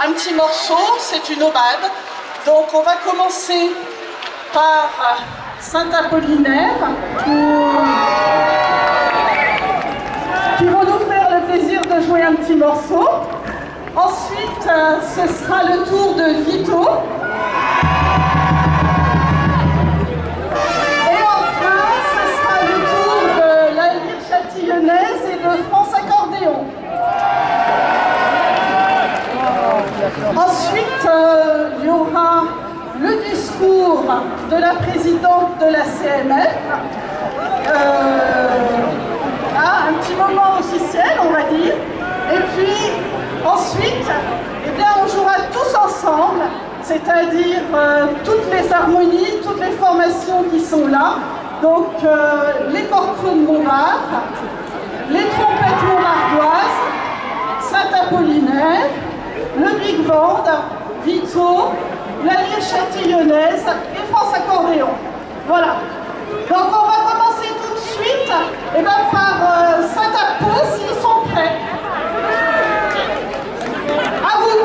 un petit morceau, c'est une aubade. Donc on va commencer par Saint-Apollinaire qui vont nous faire le plaisir de jouer un petit morceau. Ensuite, ce sera le tour de Vito. Et enfin, ce sera le tour de la lyre châtillonnaise et de France Accordéon. Ensuite, il y aura le discours de la présidente de la CMF. Un petit moment officiel, on va dire. Et puis, ensuite, eh bien, on jouera tous ensemble, c'est-à-dire toutes les harmonies, toutes les formations qui sont là. Donc, les corps-creux de Montbard, les trompettes montardoises, Saint-Apollinaire, le Big Band, Vito, la lyre châtillonnaise et France Accordéon. Voilà. Donc on va commencer tout de suite par Saint-Apo s'ils sont prêts. À vous.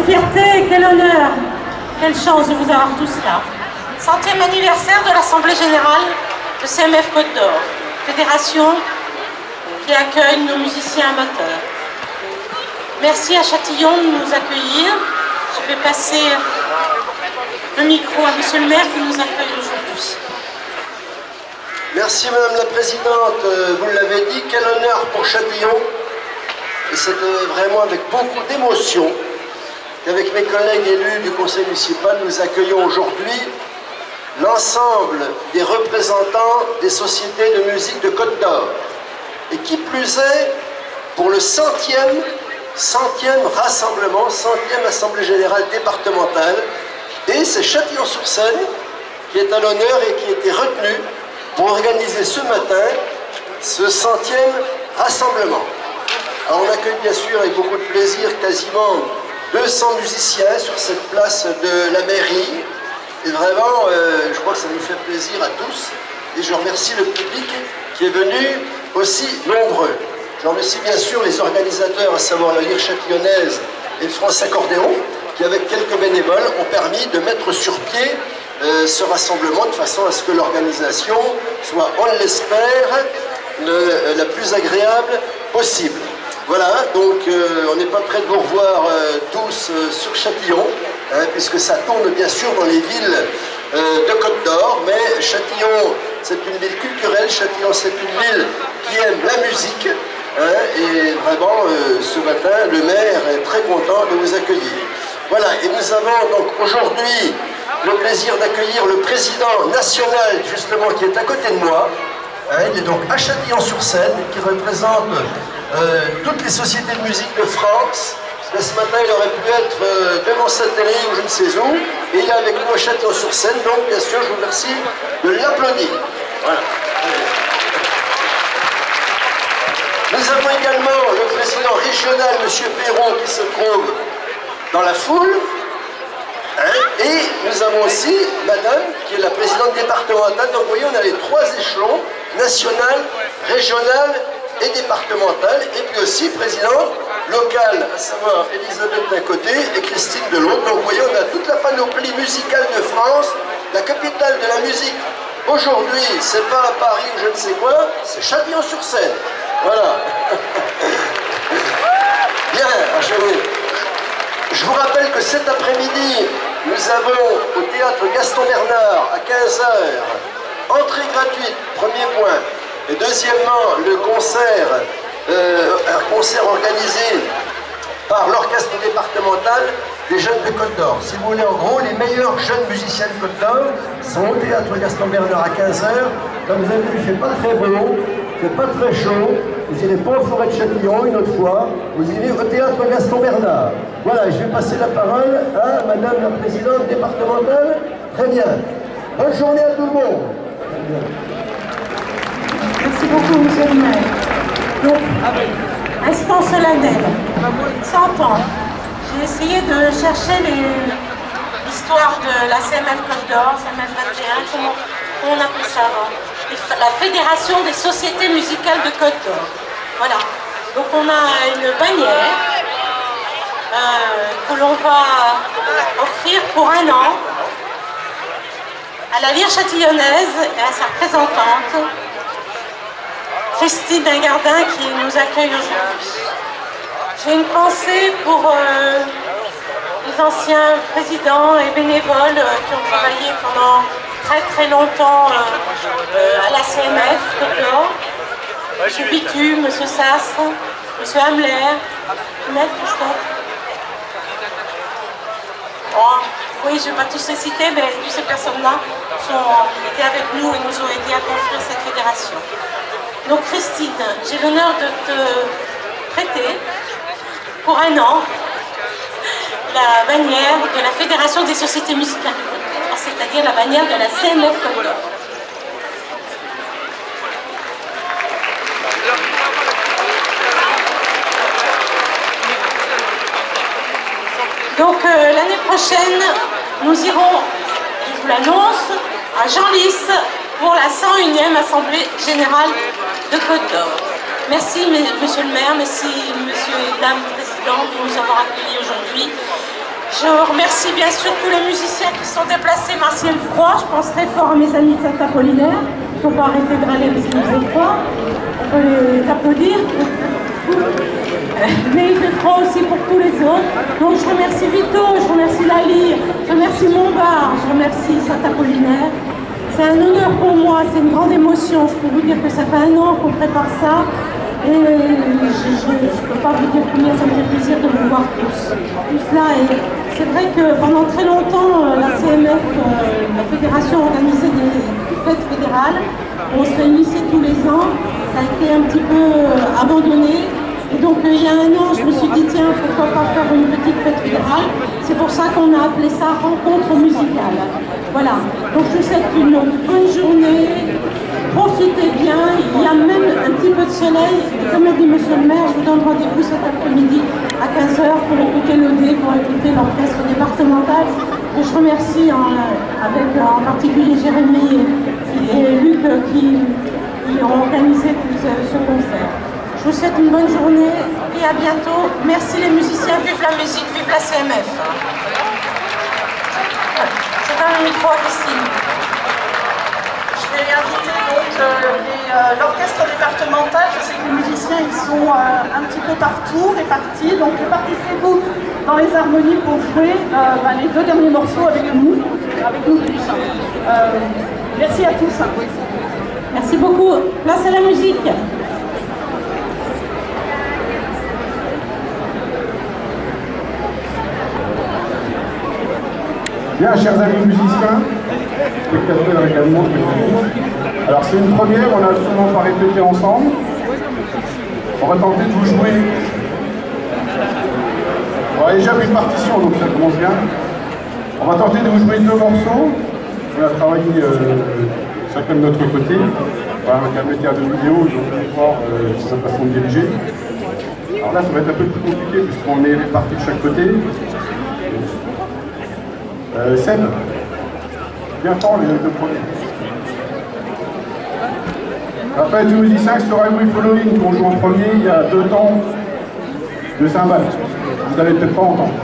fierté et quel honneur, quelle chance de vous avoir tous là. 100e anniversaire de l'Assemblée Générale de CMF Côte d'Or, fédération qui accueille nos musiciens amateurs. Merci à Châtillon de nous accueillir. Je vais passer le micro à Monsieur le maire qui nous accueille aujourd'hui. Merci Madame la Présidente, vous l'avez dit, quel honneur pour Châtillon. Et c'est vraiment avec beaucoup d'émotion qu'avec mes collègues élus du conseil municipal, nous accueillons aujourd'hui l'ensemble des représentants des sociétés de musique de Côte d'Or. Et qui plus est, pour le 100e rassemblement, 100e Assemblée Générale départementale. Et c'est Châtillon-sur-Seine qui est à l'honneur et qui a été retenu pour organiser ce matin ce 100e rassemblement. Alors on accueille bien sûr avec beaucoup de plaisir quasiment 200 musiciens sur cette place de la mairie. Et vraiment, je crois que ça nous fait plaisir à tous. Et je remercie le public qui est venu aussi nombreux. Je remercie bien sûr les organisateurs, à savoir la Lyre Châtillonnaise et France Accordéon, qui avec quelques bénévoles ont permis de mettre sur pied ce rassemblement de façon à ce que l'organisation soit, on l'espère, la plus agréable possible. Voilà, donc on n'est pas prêt de vous revoir tous sur Châtillon, hein, puisque ça tourne bien sûr dans les villes de Côte d'Or, mais Châtillon, c'est une ville culturelle, Châtillon, c'est une ville qui aime la musique, hein, et vraiment, ce matin, le maire est très content de vous accueillir. Voilà, et nous avons donc aujourd'hui le plaisir d'accueillir le président national, justement, qui est à côté de moi. Hein, il est donc à Châtillon-sur-Seine, qui représente toutes les sociétés de musique de France. Là, ce matin, il aurait pu être devant sa télé ou je ne sais où. Et il est avec nous à Châtillon-sur-Seine, donc bien sûr, je vous remercie de l'applaudir. Voilà. Nous avons également le président régional, M. Perron, qui se trouve dans la foule. Hein, et nous avons aussi madame, qui est la présidente départementale. Donc vous voyez, on a les trois échelons, national, régional et départemental. Et puis aussi présidente locale, à savoir Elisabeth d'un côté et Christine de l'autre. Donc vous voyez, on a toute la panoplie musicale de France, la capitale de la musique. Aujourd'hui, c'est pas à Paris ou je ne sais quoi, c'est Châtillon-sur-Seine. Voilà. Bien, je vous rappelle que cet après-midi, nous avons au théâtre Gaston Bernard à 15h, entrée gratuite, premier point. Et deuxièmement, le concert, un concert organisé par l'orchestre départemental des jeunes de Côte d'Or. Si vous voulez, en gros, les meilleurs jeunes musiciens de Côte d'Or sont au théâtre Gaston Bernard à 15h. Comme vous avez vu, il ne fait pas très beau, il ne fait pas très chaud. Vous irez pas en forêt de Châtillon une autre fois, vous irez au théâtre Gaston Bernard. Voilà, je vais passer la parole à madame la présidente départementale. Très bien. Bonne journée à tout le monde. Merci beaucoup, monsieur le maire. Donc, instant solennel, 100 ans. J'ai essayé de chercher l'histoire de la CMF Côte d'Or, CMF 21, comment on appelle ça avant, la Fédération des sociétés musicales de Côte d'Or. Voilà. Donc on a une bannière que l'on va offrir pour 1 an à la Lyre Châtillonnaise et à sa représentante, Christine Dingardin, qui nous accueille aujourd'hui. J'ai une pensée pour les anciens présidents et bénévoles qui ont travaillé pendant très longtemps à la CMF Côte d'Or. M. Bitu, M. Sass, M. Hamler, M. Christophe. Oh, oui, je ne vais pas tous les citer, mais toutes ces personnes-là étaient avec nous et nous ont aidés à construire cette fédération. Donc Christine, j'ai l'honneur de te prêter pour 1 an la bannière de la Fédération des sociétés musicales, c'est-à-dire la bannière de la CMF Côte d'Or. Donc l'année prochaine, nous irons, je vous l'annonce, à Genlis pour la 101e Assemblée Générale de Côte d'Or. Merci Monsieur le maire, merci Monsieur et Dame Président de nous avoir accueillis aujourd'hui. Je remercie bien sûr tous les musiciens qui sont déplacés. Martial Froid, je pense très fort à mes amis de Saint-Apollinaire. Il ne faut pas arrêter de râler parce qu'il faisait froid. On peut les applaudir. Mais il fait froid aussi pour tous les autres. Donc je remercie Vito, je remercie Lali, je remercie Montbard, je remercie Saint-Apollinaire. C'est un honneur pour moi, c'est une grande émotion. Je peux vous dire que ça fait 1 an qu'on prépare ça. Et je ne peux pas vous dire combien ça me fait plaisir de vous voir tous là. Et c'est vrai que pendant très longtemps, la CMF, la fédération, organisait des fêtes fédérales. On se réunissait tous les ans. Ça a été un petit peu abandonné. Et donc il y a 1 an, je me suis dit, tiens, pourquoi pas faire une petite fête fédérale. C'est pour ça qu'on a appelé ça rencontre musicale. Voilà. Donc je vous souhaite une bonne journée. Profitez bien, il y a même un petit peu de soleil. Et comme a dit monsieur le maire, je vous donne rendez-vous cet après-midi à 15h pour écouter l'OD, pour écouter l'orchestre départemental. Et je remercie en particulier Jérémy et Luc qui ont organisé tout ce concert. Je vous souhaite une bonne journée et à bientôt. Merci les musiciens, vive la musique, vive la CMF. Je donne le micro à Christine. Je vais inviter donc l'orchestre départemental. Je sais que les musiciens ils sont un petit peu partout répartis, donc répartissez-vous dans les harmonies pour jouer les 2 derniers morceaux avec nous tous. Merci à tous. Merci beaucoup. Place à la musique. Bien, chers amis musiciens, spectateurs également, alors c'est une première, on n'a absolument pas répété ensemble. On va tenter de vous jouer. On a déjà une partition, donc ça commence bien. On va tenter de vous jouer 2 morceaux. On a travaillé chacun de notre côté. Voilà, avec un metteur de vidéo, donc on va voir sa façon de diriger. Alors là, ça va être un peu plus compliqué puisqu'on est répartis de chaque côté. Scène, bien fort les 2 premiers. Après du musicien sera We Following qu'on joue en premier, il y a 2 temps de cymbales. Vous n'allez peut-être pas entendre.